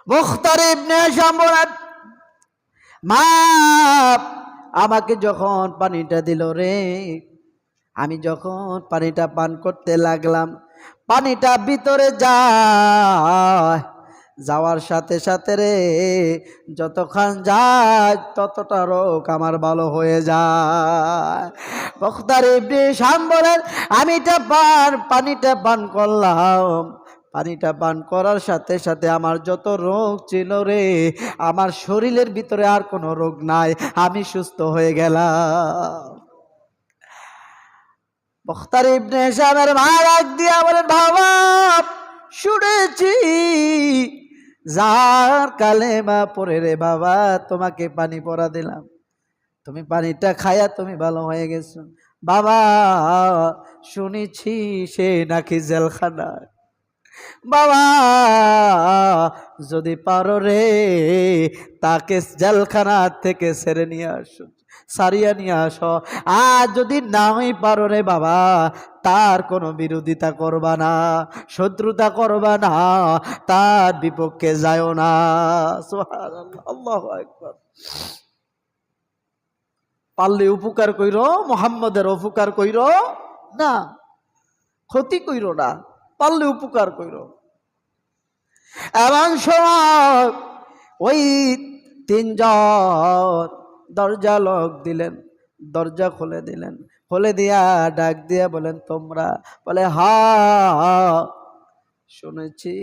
মুখতার ইবনে Hisham বলেন, মা আমাকে যখন পানিটা দিল রে, আমি যখন পানিটা পান করতে লাগলাম, পানিটা ভিতরে যায়, যাওয়ার সাথে সাথে রে যতক্ষণ যায় ততটা রোগ আমার ভালো হয়ে যায়। মুখতার ইবনে হিশাম বলেন, আমি পানিটা পান করলাম, পানিটা পান করার সাথে সাথে আমার যত রোগ ছিল রে, আমার শরীরের ভিতরে আর কোনো রোগ নাই, আমি সুস্থ হয়ে গেলাম। মুখতার ইবনে হিশামের মা ডাক দিয়া বলেন, বাবা শুনেছি যার কালেমা পড়ে রে বাবা তোমাকে পানি পড়া দিলাম, তুমি পানিটা খায়া তুমি ভালো হয়ে গেছো। বাবা শুনেছি সে নাকি জেলখানায়। বাবা যদি পারো রে তাকে জেলখানা থেকে ছেড়ে নিয়ে আসো, সারিয়া নিয়ে আসো। আর যদি নাই পারো রে বাবা, তার কোনো বিরোধিতা করবা না, শত্রুতা করবা না, তার বিপক্ষে যায়ও না। সুবহানাল্লাহ, আল্লাহু আকবার। পারলে উপকার কইরো, মুহাম্মদের উপকার কইরো না, ক্ষতি কইরো না, পারলে উপকার কইরো। এমন সময় ওই তিনজন দরজা লক দিলেন, দরজা খুলে দিলেন, খুলে দিয়া ডাক দিয়া বলেন, তোমরা? বলে, হা শুনেছি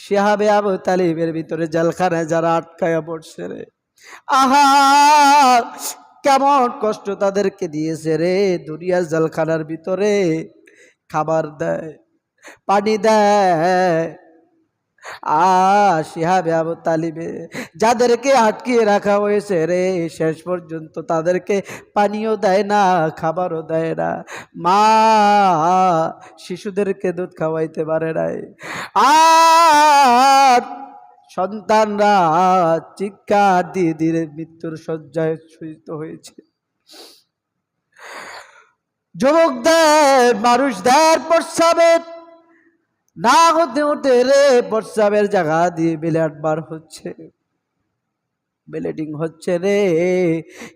শিহাবে আবু তালিবের ভিতরে জেলখানায় যারা আটকায়া পড়ছে রে, আহা কেমন কষ্ট তাদেরকে দিয়েছে রে। দুনিয়ার জেলখানার ভিতরে খাবার দেয়, পানি দেয়, শিহাবে আবু তালিবে যাদেরকে আটকিয়ে রাখা হয়েছে রে, শেষ পর্যন্ত তাদেরকে পানিও দেয় না, খাবারও দেয় না। মা শিশুদেরকে দুধ খাওয়াইতে পারে নাই, আর সন্তানরা চিৎকার দিয়ে ধীরে মৃত্যুর শয্যায় শয়িত হয়েছে। যুবকদের মানুষদের প্রস্রাবের না হতে হতে রে প্রস্রাবের জায়গা দিয়ে ব্লাড বার হচ্ছে, ব্লিডিং হচ্ছে রে।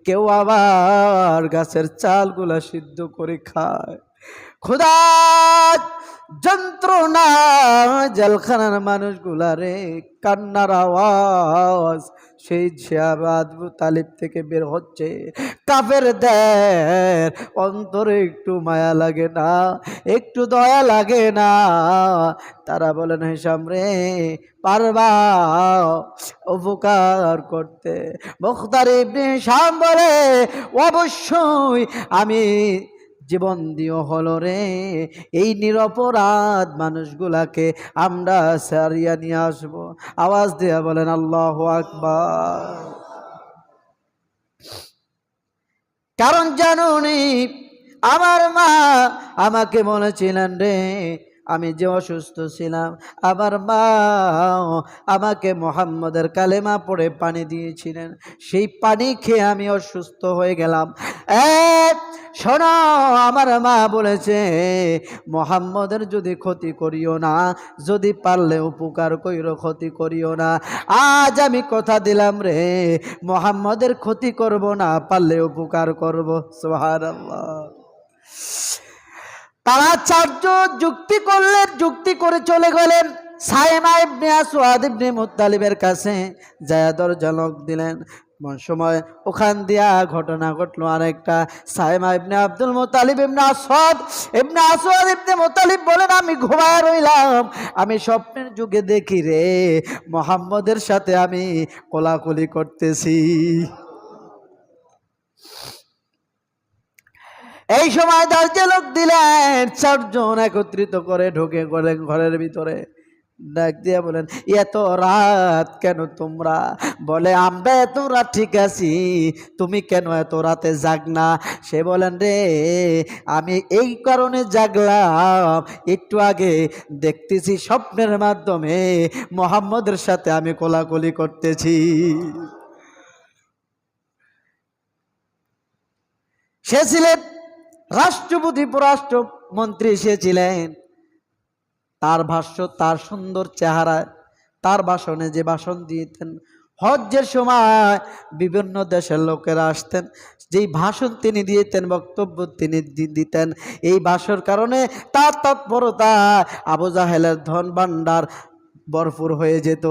কেউ আবার গাছের চালগুলা সিদ্ধ করে খায়। খোদা যন্ত্রণা জেলখানার মানুষগুলা রে, কান্নার আওয়াজ সেই শিহাবে আবু তালিব থেকে বের হচ্ছে। কাফেরদের অন্তরে একটু মায়া লাগে না, একটু দয়া লাগে না। তারা বলেন, হিশাম রে পারবা উপকার করতে? মুখতার ইবনে হিশাম বলে, অবশ্যই আমি জীবন দিও হলো রে এই নিরপরাধ মানুষগুলাকে আমরা সারিয়া নিয়ে আসবো। আওয়াজ দিয়া বলেন আল্লাহু আকবার। কারণ জানুনি আমার মা আমাকে বলেছিলেন রে, আমি যে অসুস্থ ছিলাম, আমার মা আমাকে মুহাম্মদের কালেমা পড়ে পানি দিয়েছিলেন, সেই পানি খেয়ে আমি অসুস্থ হয়ে গেলাম। শোনো, আমার মা বলেছে মুহাম্মদের যদি ক্ষতি করিও না, যদি পারলে উপকার কইরো, ক্ষতি করিও না। আজ আমি কথা দিলাম রে, মুহাম্মদের ক্ষতি করব না, পারলে উপকার করব। সুবহানাল্লাহ। তারা চারজন যুক্তি করলেন, যুক্তি করে চলে গেলেন সাইমা ইবনে আসওয়াদ ইবনে মুত্তালিবের কাছে, যায় দরজা লক দিলেন। সময় ওখান দিয়া ঘটনা ঘটলো আরেকটা। সাইমা ইবনে আব্দুল মুত্তালিব ইবনে আসওয়াদ ইবনে মুত্তালিব বলেন, আমি ঘুমায় রইলাম, আমি স্বপ্নের যুগে দেখি রে মুহাম্মদের সাথে আমি কোলাকুলি করতেছি। এই সময় দরজা লোক দিলেন, চারজন একত্রিত করে ঢুকে গেলেন ঘরের ভিতরে। ডাক দিয়া বলেন, এত রাত কেন তোমরা? বলে, আমরা এত রাত ঠিক আছি, তুমি কেন এত রাতে জাগনা? সে বলেন, রে আমি এই কারণে জাগলাম, একটু আগে দেখতেছি স্বপ্নের মাধ্যমে মুহাম্মদের সাথে আমি কোলাকুলি করতেছি। সে ছিলেন রাষ্ট্রপতি, পররাষ্ট্রমন্ত্রী সে ছিলেন। তার ভাষ্য, তার সুন্দর চেহারা তার ভাষণে যে ভাষণ দিতেন, হজ্জের সময় বিভিন্ন দেশের লোকেরা আসতেন, যেই ভাষণ তিনি দিতেন, বক্তব্য তিনি দিতেন, এই ভাষণের কারণে তার তৎপরতা আবু জাহেলের ধন ভাণ্ডার ভরপুর হয়ে যেত।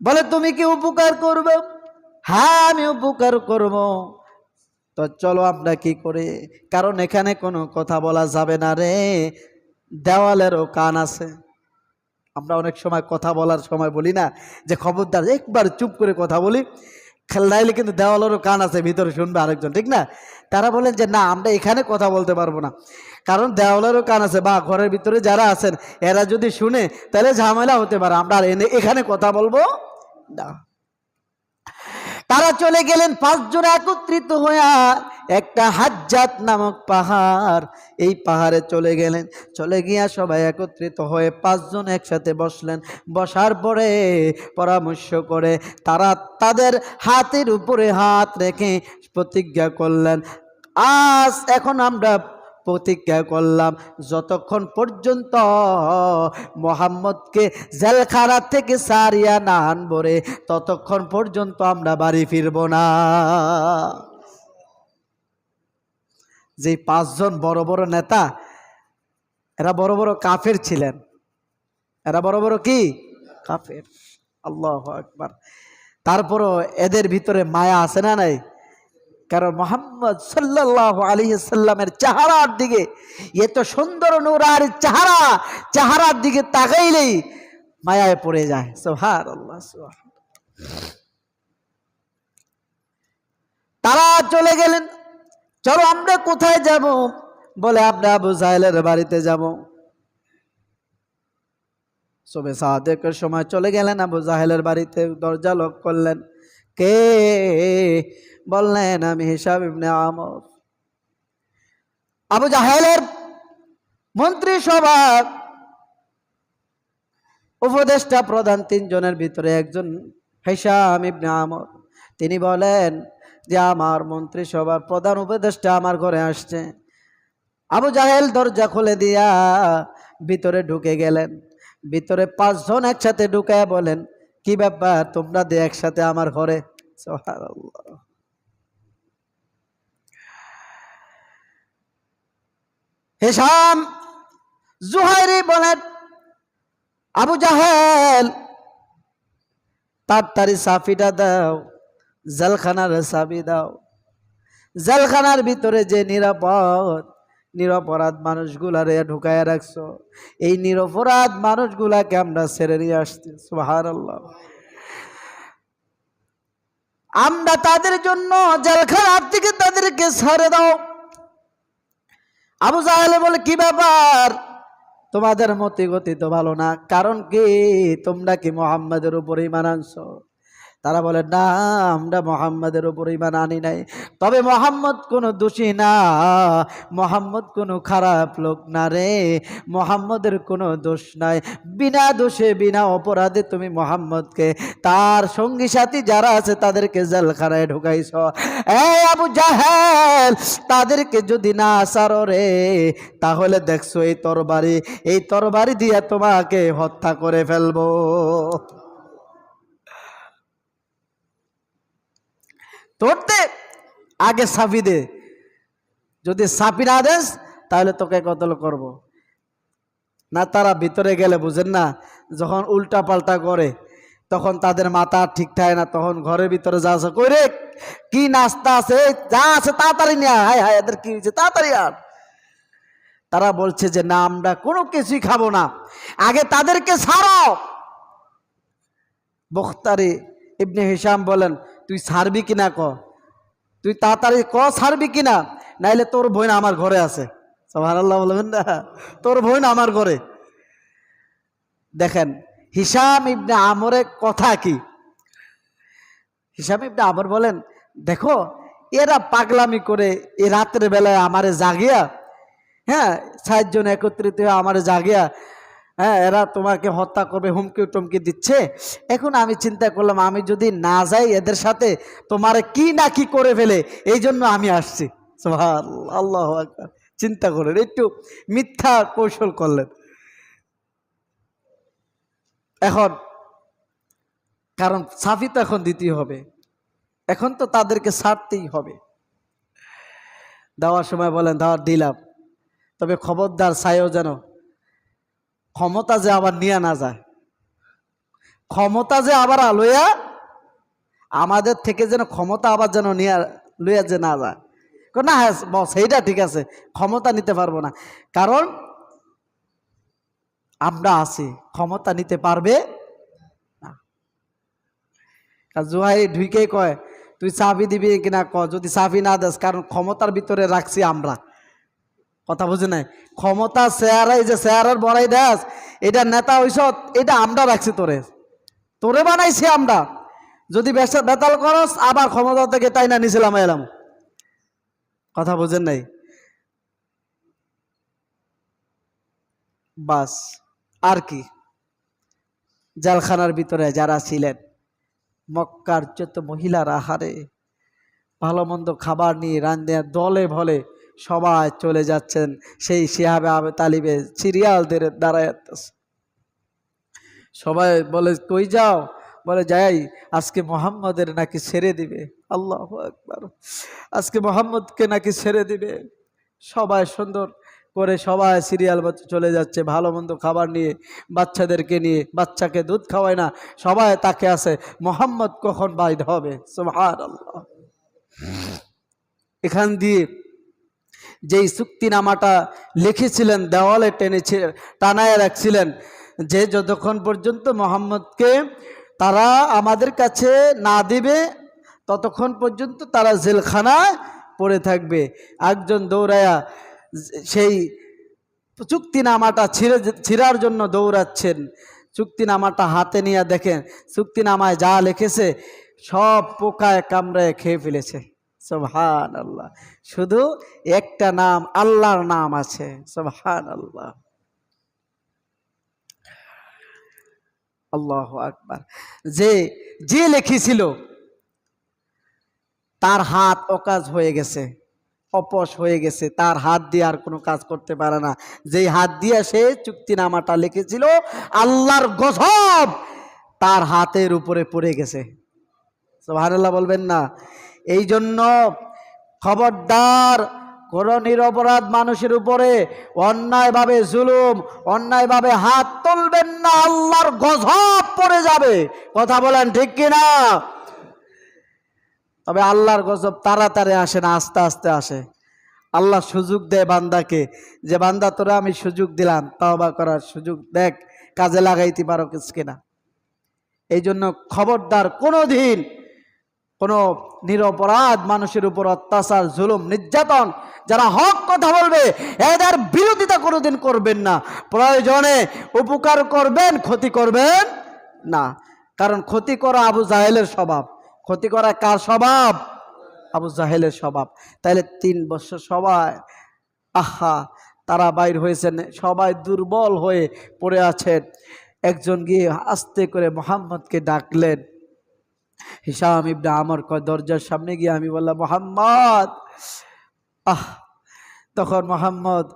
বলে তুমি কি উপকার করবে? হ্যাঁ আমি উপকার করব। তো চলো আমরা কি করে, কারণ এখানে কোনো কথা বলা যাবে না রে, দেওয়ালেরও কান আছে। আমরা অনেক সময় কথা বলার সময় বলি না যে খবরদার একবার চুপ করে কথা বলি, খেলাইলে কিন্তু দেওয়ালেরও কান আছে, ভিতরে শুনবে আরেকজন, ঠিক না? তারা বলেন যে না আমরা এখানে কথা বলতে পারবো না, কারণ দেওয়ালেরও কান আছে, বা ঘরের ভিতরে যারা আছেন এরা যদি শুনে তাহলে ঝামেলা হতে পারে, আমরা আর এখানে কথা বলবো না। তারা চলে গেলেন 5 জন একত্রিত হয়ে একটা হাজ্জাত নামক পাহাড়, এই পাহাড়ে চলে গেলেন। চলে গিয়া সবাই একত্রিত হয়ে 5 জন একসাথে বসলেন। বসার পরে পরামর্শ করে তারা তাদের হাতের উপরে হাত রেখে প্রতিজ্ঞা করলেন, আজ এখন আমরা প্রতিজ্ঞা করলাম যতক্ষণ পর্যন্ত মোহাম্মদকে জেলখানা থেকে সারিয়া না আনবো রে, ততক্ষণ পর্যন্ত আমরা বাড়ি ফিরব না। যে 5 জন বড় বড় নেতা, এরা বড় বড় কাফের ছিলেন, এরা বড় বড় কি কাফের। আল্লাহু আকবার। তারপরও এদের ভিতরে মায়া আছে না নাই? কারণ মুহাম্মদ সাল্লাল্লাহু আলাইহি সাল্লামের চেহারার দিকে, এত সুন্দর নূরানি চেহারার দিকে তাকাইলেই মায়ায় পড়ে যায়। সুবহানাল্লাহ সুবহানাল্লাহ। তারা চলে গেলেন, চলো আমরা কোথায় যাব? বলে আমরা আবু জাহেলের বাড়িতে যাব। সবে সাদেকের সময় চলে গেলেন আবু জাহেলের বাড়িতে, দরজা লক করলেন। কে? বললেন আমি হিশাম ইবনে আমর। আবু জাহেলের মন্ত্রিসভার উপদেষ্টা প্রধান 3 জনের ভিতরে একজন হিশাম ইবনে আমর। তিনি বলেন যে আমার মন্ত্রিসভার প্রধান উপদেষ্টা আমার ঘরে আসছে। আবু জাহেল দরজা খুলে দিয়া ভিতরে ঢুকে গেলেন। ভিতরে 5 জন একসাথে ঢুকায় বলেন, কি ব্যাপার তোমরা একসাথে আমার ঘরে? সুবহানাল্লাহ। হিশাম জুহাইরি বলেন, আবু জাহেল তাড়াতাড়ি সাফিটা দাও, জেলখানার চাবি দাও। জেলখানার ভিতরে যে নিরপরাধ মানুষগুলারে ঢুকায় রাখছো, এই নিরপরাধ মানুষগুলাকে আমরা ছেড়ে নিয়ে আসছি। সুবহানাল্লাহ। আমরা তাদের জন্য জেলখানার থেকে তাদেরকে ছেড়ে দাও। আবু জাহেল বলে, কি ব্যাপার তোমাদের মতি গতি তো ভালো না, কারণ কি তোমরা কি মুহাম্মাদের উপর ঈমান আনছো? তারা বলে না আমরা মুহাম্মাদের উপর ঈমান আনি নাই, তবে মুহাম্মদ কোনো দোষী না, মুহাম্মদ কোনো খারাপ লোক না রে, মুহাম্মদের কোনো দোষ নাই, বিনা দোষে বিনা অপরাধে তুমি মুহাম্মদকে তার সঙ্গী সাথী যারা আছে তাদেরকে জেলখানায় ঢুকাইছ। এই আবু জাহেল তাদেরকে যদি না ছাড়ো রে, তাহলে দেখছো এই তরবারি দিয়ে তোমাকে হত্যা করে ফেলবো। তোরতে আগে সাফি দে, যদি সাফি না দেস তাহলে তোকে কতল করব না। তারা ভিতরে গেলে বুঝেন না, যখন উল্টা পাল্টা করে তখন তাদের মাথা ঠিক থাকে না, তখন ঘরের ভিতরে যা আছে কই রে কি নাস্তা আছে যা আছে তাড়াতাড়ি নিয়ে, হায় হায় এদের কি হয়েছে তাড়াতাড়ি আর। তারা বলছে যে না আমরা কোনো কিছুই খাবো না, আগে তাদেরকে ছাড়ো। বুখতারি ইবনে হিশাম বলেন, তুই ছাড়বি কিনা ক, তুই তাড়াতাড়ি ক ছাড়বি কিনা, নাইলে তোর বোন আমার ঘরে আছে। সুবহানাল্লাহ বলবেন না, তোর বোন আমার ঘরে। দেখেন হিশাম ইবনে আমরের কথা কি। হিশাম ইবনে আমর বলেন, দেখো এরা পাগলামি করে এই রাতের বেলায় আমারে জাগিয়া, হ্যাঁ 60 জন একত্রিত হয়ে আমারে জাগিয়া, হ্যাঁ এরা তোমাকে হত্যা করবে হুমকি টমকি দিচ্ছে। এখন আমি চিন্তা করলাম আমি যদি না যাই এদের সাথে তোমারে কি না কি করে ফেলে, এই জন্য আমি আসছি। সুবহানাল্লাহ, আল্লাহু আকবার। চিন্তা করেন, একটু মিথ্যা কৌশল করলেন। এখন কারণ সাফি তো এখন দিতেই হবে, এখন তো তাদেরকে ছাড়তেই হবে। দেওয়ার সময় বলেন দাওয়াত দিলাম, তবে খবরদার চাইও যেন ক্ষমতা যে আবার নিয়ে না যায়, ক্ষমতা যে আবার লইয়া আমাদের থেকে যেন ক্ষমতা আবার যেন নিয়ে লইয়া যে না যায়। না হ্যাঁ বস এইটা ঠিক আছে, ক্ষমতা নিতে পারবো না, কারণ আমরা আছি, ক্ষমতা নিতে পারবে না। জুহাই ঢুকে কয় তুই চাবি দিবি কিনা ক, যদি চাবি না দেস, কারণ ক্ষমতার ভিতরে রাখছি আমরা। কথা বুঝে নাই, ক্ষমতা চেয়ারে যে চেয়ারের বড়াই দেশ, এটা নেতা হইস, এটা আমরা রাখছি, তোরে তোরে বানাইছি আমরা। যদি বেতাল করস আবার ক্ষমতা থেকে তাই না নিছিলাম এলাম। কথা বুঝেন নাই? বাস আর কি, জেলখানার ভিতরে যারা ছিলেন, মক্কার যত মহিলারা হারে ভালো মন্দ খাবার নিয়ে রান্ধে দলে ভলে সবাই চলে যাচ্ছেন সেই শিহাবে আবে তালিবে সিরিয়াল দাঁড়ায়। সবাই বলে কই যাও, বলে যাই আজকে মোহাম্মদের নাকি ছেড়ে দিবে। আল্লাহু আকবার, আজকে মোহাম্মদকে নাকি ছেড়ে দিবে। সবাই সুন্দর করে সবাই সিরিয়াল চলে যাচ্ছে ভালো মন্দ খাবার নিয়ে, বাচ্চাদেরকে নিয়ে, বাচ্চাকে দুধ খাওয়ায় না, সবাই তাকে আছে মোহাম্মদ কখন বাইর হবে। সুবহানাল্লাহ। এখান দিয়ে যেই চুক্তিনামাটা লিখেছিলেন দেওয়ালে টেনেছে টানায় রাখছিলেন, যে যতক্ষণ পর্যন্ত মোহাম্মদকে তারা আমাদের কাছে না দিবে ততক্ষণ পর্যন্ত তারা জেলখানায় পড়ে থাকবে। একজন দৌড়ায়া সেই চুক্তিনামাটা ছিঁড়ার জন্য দৌড়াচ্ছেন, চুক্তিনামাটা হাতে নিয়ে দেখেন চুক্তিনামায় যা লিখেছে সব পোকায় কামড়ায় খেয়ে ফেলেছে। সুবহানাল্লাহ। শুধু একটা নাম, আল্লাহর নাম আছে। সুবহানাল্লাহ, আল্লাহু আকবার। যে লিখেছিল তার হাত অকাজ হয়ে গেছে, অপস হয়ে গেছে, তার হাত দিয়ে আর কোনো কাজ করতে পারে না। যেই হাত দিয়ে সে চুক্তিনামাটা লিখেছিল, আল্লাহর গজব তার হাতের উপরে পড়ে গেছে। সুবহানাল্লাহ বলবেন না? এই জন্য খবরদার কোন নিরপরাধ মানুষের উপরে অন্যায়ভাবে জুলুম, অন্যায়ভাবে হাত তুলবেন না, আল্লাহর গজব পড়ে যাবে। কথা বলেন ঠিক কিনা? তবে আল্লাহর গজব তাড়াতাড়ি আসে না, আস্তে আস্তে আসে। আল্লাহ সুযোগ দেয় বান্দাকে, যে বান্দা তোরা আমি সুযোগ দিলাম, তওবা করার সুযোগ, দেখ কাজে লাগাইতে পারো কিনা। এই জন্য খবরদার কোনোদিন কোনো নিরপরাধ মানুষের উপর অত্যাচার, জুলুম, নির্যাতন, যারা হক কথা বলবে এদের বিরোধিতা কোনোদিন করবেন না। প্রয়োজনে উপকার করবেন, ক্ষতি করবেন না। কারণ ক্ষতি করা আবু জাহেলের স্বভাব। ক্ষতি করা কার স্বভাব? আবু জাহেলের স্বভাব। তাইলে 3 বছর সবাই আহা তারা বাইর হয়েছেন, সবাই দুর্বল হয়ে পড়ে আছেন। একজন গিয়ে আস্তে করে মোহাম্মদকে ডাকলেন। হিশাম ইবনে আমর কয় দরজার সামনে গিয়ে আমি বললাম মোহাম্মদ। তখন মোহাম্মদ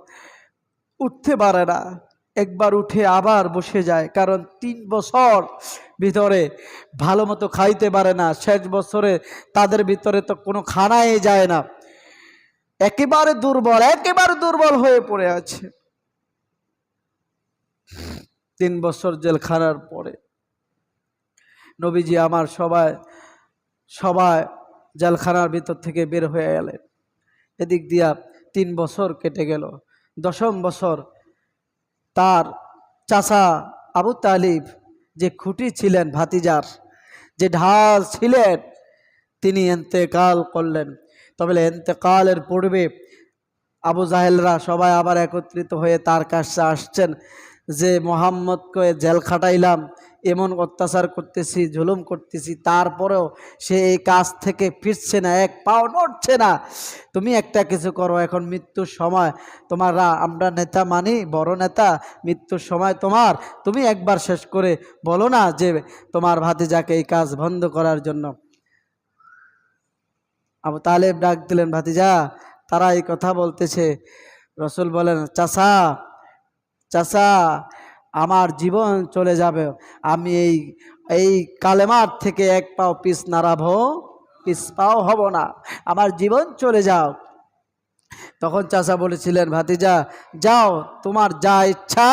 উঠতে পারে না, একবার উঠে আবার বসে যায়, কারণ 3 বছর ভিতরে ভালো মতো খাইতে পারে না। শেষ বছরে তাদের ভিতরে তো কোনো খানাই যায় না, একেবারে দুর্বল, একেবারে দুর্বল হয়ে পড়ে আছে। 3 বছর জেলখানার পরে নবীজি আমার সবাই জেলখানার ভিতর থেকে বের হয়ে গেলেন। এদিক দিয়া 3 বছর কেটে গেল। 10ম বছর তার চাচা আবু তালিব, যে খুঁটি ছিলেন ভাতিজার, যে ঢাল ছিলেন, তিনি ইন্তেকাল করলেন। তবে ইন্তেকালের পূর্বে আবু জাহেলরা সবাই আবার একত্রিত হয়ে তার কাছে আসছেন, যে মোহাম্মদকে জেল খাটাইলাম, এমন অত্যাচার করতেছি, জুলুম করতেছি, তারপরেও সে এই কাজ থেকে ফিরছে না, এক পাও নড়ছে না। তুমি একটা কিছু করো, এখন মৃত্যুর সময় তোমারা, আমরা নেতা মানি, বড় নেতা, মৃত্যুর সময় তুমি একবার শেষ করে বলো না যে তোমার ভাতিজাকে এই কাজ বন্ধ করার জন্য। আবু তালেব ডাক দিলেন, ভাতিজা তারা এই কথা বলতেছে। রসুল বলেন, চাচা আমার জীবন চলে যাবে, আমি এই কালেমার থেকে এক পাও পিছ নাড়াবো, পিছ পাও হব না, আমার জীবন চলে যাও। তখন চাচা বলেছিলেন, ভাতিজা যাও, তোমার যা ইচ্ছা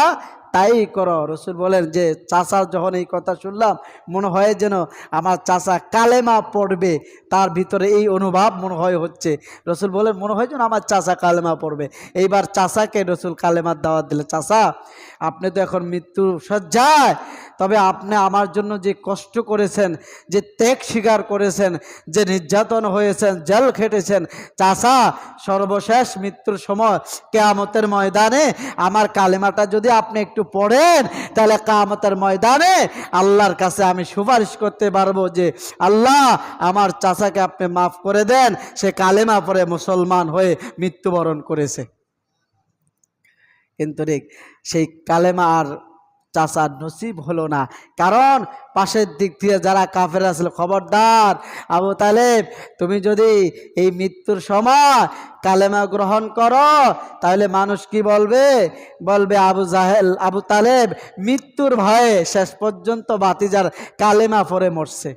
তাই করো। রসুল বলেন যে চাচা যখন এই কথা শুনলাম, মনে হয় যেন আমার চাচা কালেমা পড়বে, তার ভিতরে এই অনুভব মনে হয় হচ্ছে। রসুল বলেন মনে হয় যেন আমার চাচা কালেমা পড়বে। এইবার চাচাকে রসুল কালেমার দাওয়াত দিলে, চাচা আপনি তো এখন মৃত্যু সজ্জায়, তবে আপনি আমার জন্য যে কষ্ট করেছেন, যে ত্যাগ স্বীকার করেছেন, যে নির্যাতন হয়েছেন, জেল খেটেছেন, চাচা সর্বশেষ মৃত্যুর সময় কিয়ামতের ময়দানে আমার কালেমাটা যদি আপনি একটু পড়েন, তাহলে কিয়ামতের ময়দানে আল্লাহর কাছে আমি সুপারিশ করতে পারবো যে আল্লাহ আমার চাচাকে আপনি মাফ করে দেন, সে কালেমা পড়ে মুসলমান হয়ে মৃত্যুবরণ করেছে। কিন্তু রে সেই কালেমা আর চাচার নসিব হলো না, কারণ পাশের দিক থেকে যারা কাফেররা ছিল, খবরদার আবু তালেব, তুমি যদি এই মৃত্যুর সময় কালেমা গ্রহণ করো তাহলে মানুষ কি বলবে? বলবে আবু তালেব মৃত্যুর ভয়ে শেষ পর্যন্ত ভাতিজার কালেমা পড়ে মরছে।